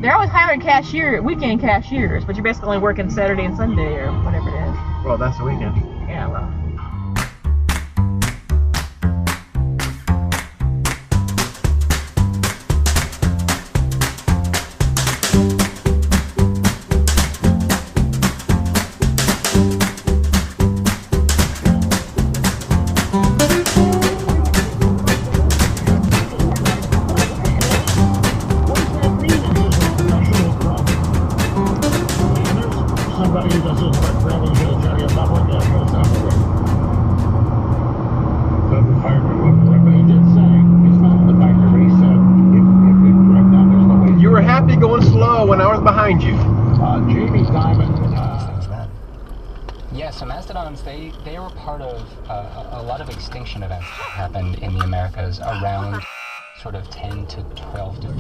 They're always hiring weekend cashiers, but you're basically only working Saturday and Sunday or whatever it is. Well, that's the weekend. Yeah, well. You were happy going slow when I was behind you. Jamie Dimon. Yeah, so mastodons, they were part of a lot of extinction events that happened in the Americas around sort of 10 to 12 to 15.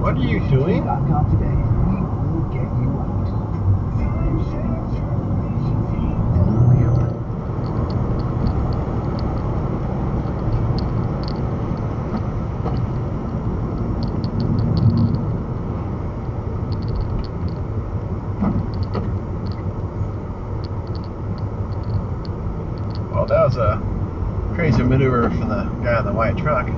What are you doing? Well, that was a crazy maneuver from the guy in the white truck.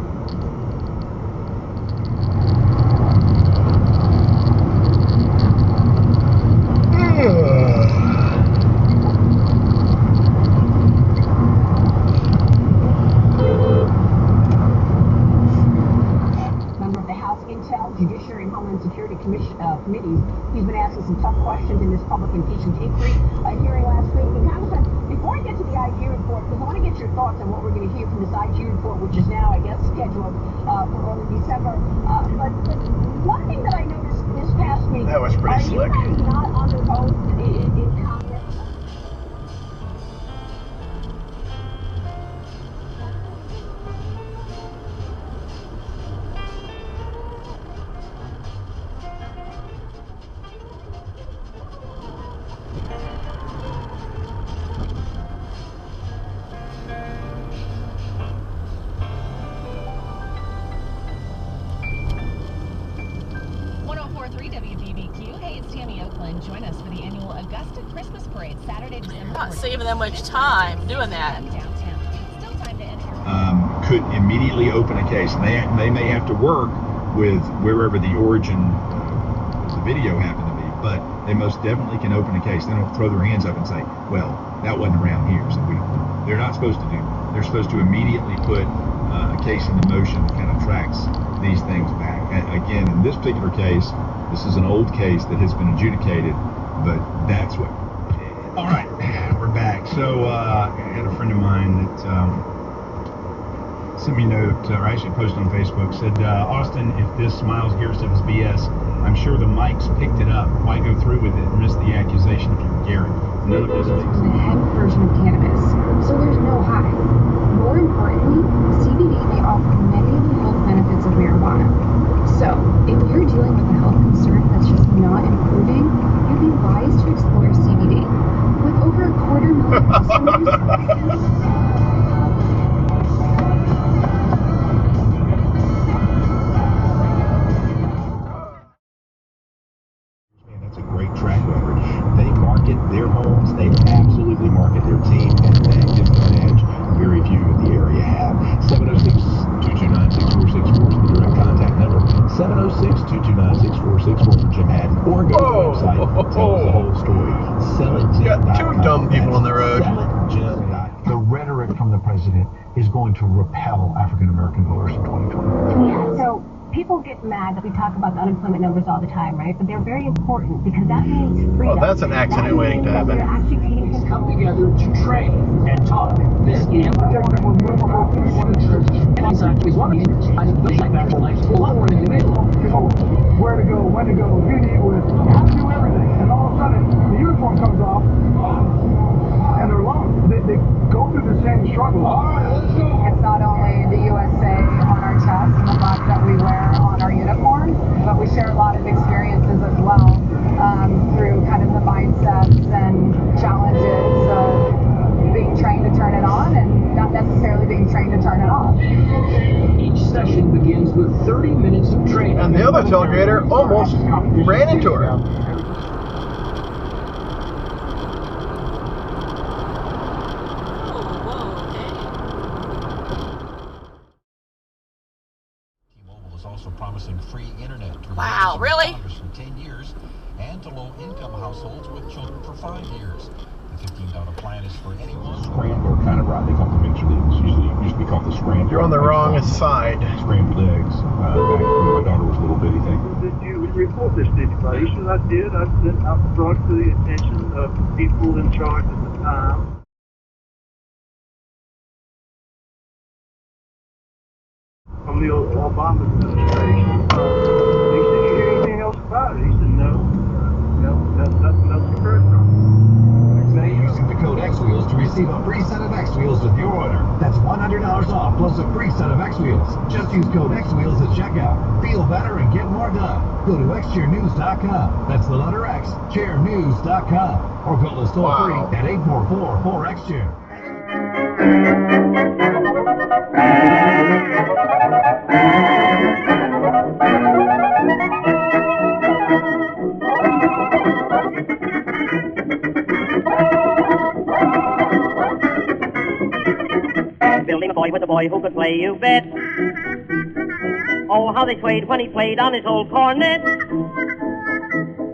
Judiciary and Homeland Security committees. He's been asking some tough questions in this public impeachment inquiry hearing last week. And Congressman, before I get to the IG report, because I want to get your thoughts on what we're going to hear from this IG report, which is now, I guess, scheduled for early December. But one thing that I noticed this past week, that was pretty slick. Are you guys not under oath in Congress? WGBQ. Hey, it's Tammy Oakland. Join us for the annual Augusta Christmas Parade, Saturday, December 14th. Not saving that much time doing that. Downtown. Still time to enter. Could immediately open a case. They may have to work with wherever the origin of the video happened to be, but they most definitely can open a case. They don't throw their hands up and say, well, that wasn't around here, so they're not supposed to do that. They're supposed to immediately put a case into motion that kind of tracks these things back. Again, in this particular case, this is an old case that has been adjudicated, but that's what. All right, we're back. So I had a friend of mine that sent me a note, or actually posted on Facebook, said, Austin, if this Miles Garrett stuff is BS, I'm sure the mics picked it up. Why go through with it and risk the accusation if you're Garrett? None of this makes The hemp version of cannabis, so there's no high. More importantly, CBD may offer many of the health benefits of marijuana. So, if you're dealing with a health concern that's just not improving, you'd be wise to explore CBD. With over 250,000 customers, That's a great track record. They market their homes, they absolutely market their team, and they give them an edge very few in the area have. 706-229-6464 is the direct contact number. 706-229-6464 for Jim Haddon. Or go to the website, tell us the whole story. Got two dumb people on the road. The rhetoric from the president is going to repel African American voters in 2020. yeah, so people get mad that we talk about the unemployment numbers all the time, right? But they're very important because that means freedom. Well, that's an accident waiting to happen. They're actually taking Come together to train and talk. This is and I think a lot more than you where to go, when to go, who to eat with, how to do everything. And all of a sudden, the uniform comes off, and they're alone. They go through the same struggle. It's not only the USA on our chest and the body with 30 minutes of training. And the other tailgater almost ran into her. T-Mobile is also promising free internet to Wow, really? Congress for 10 years and to low-income households with children for 5 years. The $15 plan is for anyone. Scrambler kind of ride. They call it the mixer. It used to be called the scrambler. You're on the wrong side. Scrambled eggs. Back when my daughter was a little bitty thing. Did you report this to anybody? He said I did. I brought to the attention of people in charge at the time. From the Obama administration. He said, "You hear anything else about it?" He said, "No, nothing else occurred from it." Today, using the code XWheels to receive a free set of X-Wheels with your order. That's $100 off plus a free set of X-Wheels. Just use code XWheels at checkout. Feel better and get more done. Go to xchairnews.com. That's the letter X, chairnews.com. Or call us toll-free at 844-4XChair. Building a boy with a boy who could play, you bet. Oh, how they swayed when he played on his old cornet.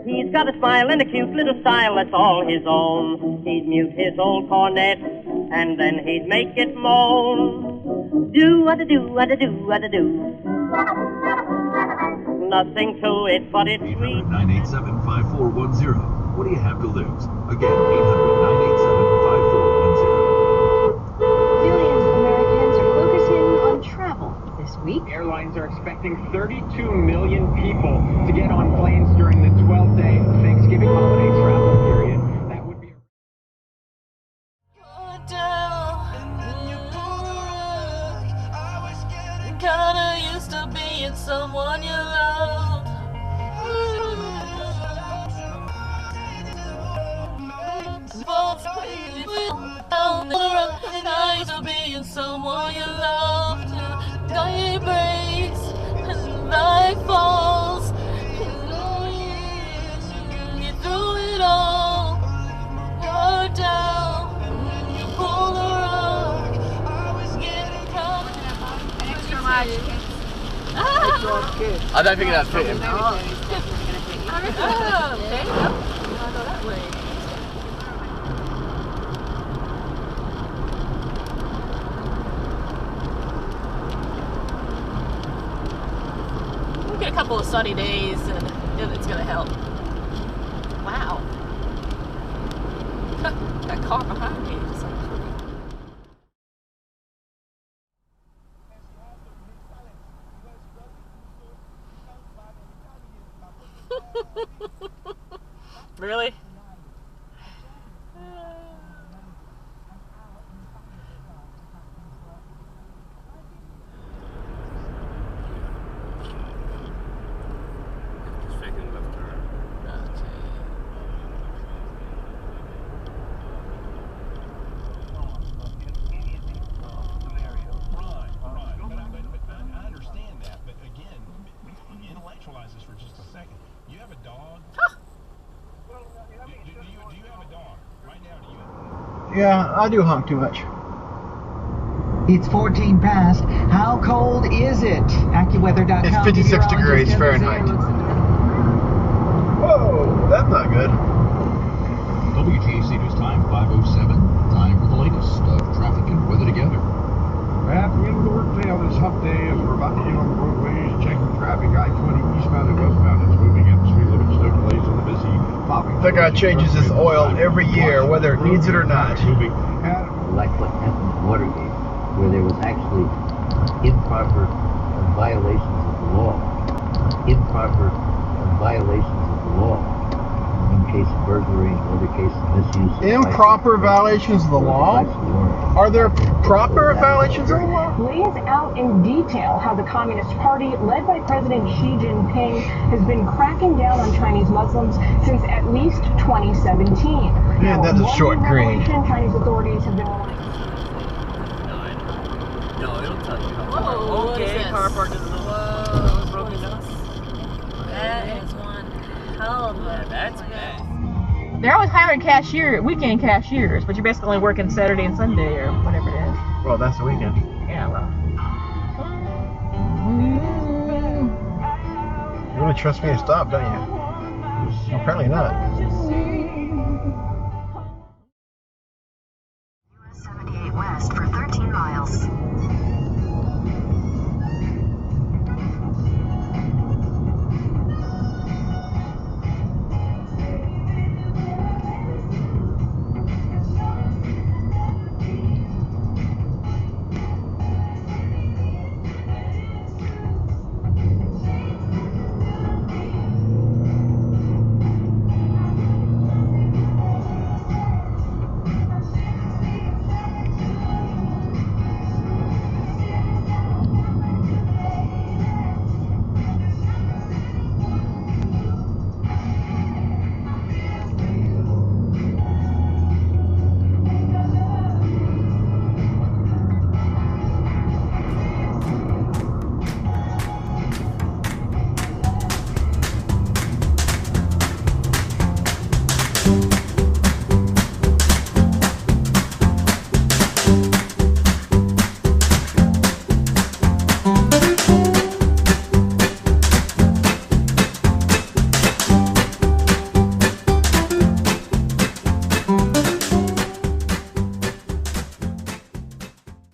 He's got a smile and a cute little style that's all his own. He'd mute his old cornet, and then he'd make it moan. Do-a-da-do-a-da-do-a-da-do. Nothing to it, but it's sweet. 800-987-5410. What do you have to lose? Again, 800-987-5410. Millions of Americans are focusing on travel this week. Airlines are expecting 32 million people to get on planes during the 12-day Thanksgiving holiday travel period. That would be Kinda used to being someone you loved. Nice to being someone you loved. Day breaks and life falls. You threw it all. Her down. You pull the rug. I was getting caught. Extra large I don't think that's fit him. Oh, okay. Yep. I'll go that way. We'll get a couple of sunny days and it's gonna help. Wow. That car behind me is so pretty. Really? Intellectualize this for just a second. You have a dog? Do you have a dog? Right now, do you? Yeah, I do honk too much. It's 14 past. How cold is it? AccuWeather.com. It's 56 degrees Fahrenheit. Whoa, that's not good. WGAC News Time 5:07. Time for the latest of traffic and weather together. At the end of the workday on this hump day, as we're about to get on the roadways, checking traffic, I-20 eastbound and westbound, it's moving at the speed limit, no delays on the busy popping. That guy changes his oil every year, whether it needs it or not. Like what happened in Watergate, where there was actually improper violations of the law. Improper violations of the law. In one case of burglary, in another case of misuse. Improper violations of the law? Are there proper violations of the law? Lays out in detail how the Communist Party, led by President Xi Jinping, has been cracking down on Chinese Muslims since at least 2017. Man, that's a short green. Chinese authorities have been... No, it'll tell you. Whoa, okay, car park is broken nose. That is one hell of a that's bad. They're always hiring weekend cashiers, but you're basically only working Saturday and Sunday or whatever it is. Well, that's the weekend. Yeah, well. You really trust me to stop, don't you? Apparently not.